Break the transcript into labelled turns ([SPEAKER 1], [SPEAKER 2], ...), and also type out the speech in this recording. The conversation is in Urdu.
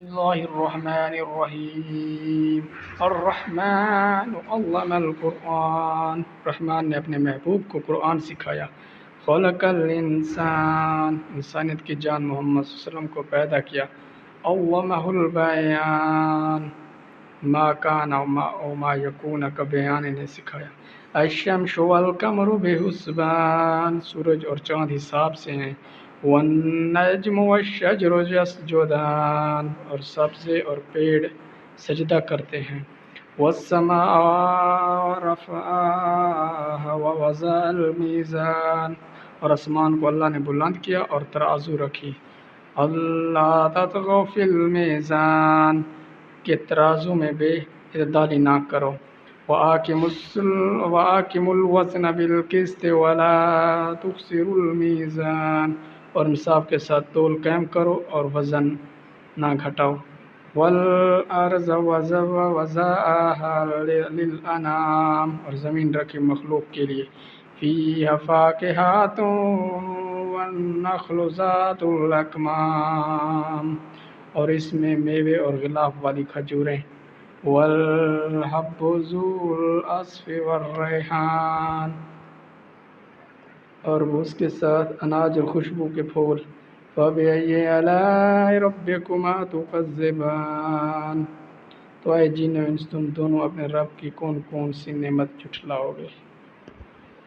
[SPEAKER 1] الله الرحمن الرحیم الرحمن علم القرآن، رحمان نے اپنے محبوب کو قرآن سکھایا۔ خلق الانسان، انسانیت کی جان محمد صلی اللہ علیہ وسلم کو پیدا کیا۔ علمہ البیان، ما کان و ما یکون کا بیان انہیں سکھایا۔ الشمس والقمر بحسبان، سورج اور چاند حساب سے ہیں۔ والنجم والشجر یسجدان، اور سبزے اور پیڑ سجدہ کرتے ہیں۔ والسماء رفعها ووضع الميزان، اور آسمان کو اللہ نے بلند کیا اور ترازو رکھی۔ اللہ تطغوا فی المیزان، کہ ترازو میں بے اعتدالی نہ کرو۔ وَأَقِیمُوا الْوَزْنَ بِالْقِسْطِ وَلَا تُخْسِرُوا الْمِیزَانَ، اور انصاف کے ساتھ تول قائم کرو اور وزن نہ گھٹاؤ۔ وَالْأَرْضَ وَضَعَهَا لِلْأَنَامِ، اور زمین رکھی مخلوق کے لیے۔ فِیہَا فَاکِہَةٌ وَالنَّخْلُ ذَاتُ الْأَکْمَامِ، اور اس میں میوے اور غلاف والی کھجوریں۔ وَالْحَبُّ ذُو الْعَصْفِ وَالرَّیحَانُ، اور اس کے ساتھ اناج اور خوشبو کے پھول۔ فَبِأَیِّ آلَاءِ رَبِّکُمَا تُکَذِّبَانِ، تو اے جن و انس تم دونوں اپنے رب کی کون کون سی نعمت جھٹلاؤ گے؟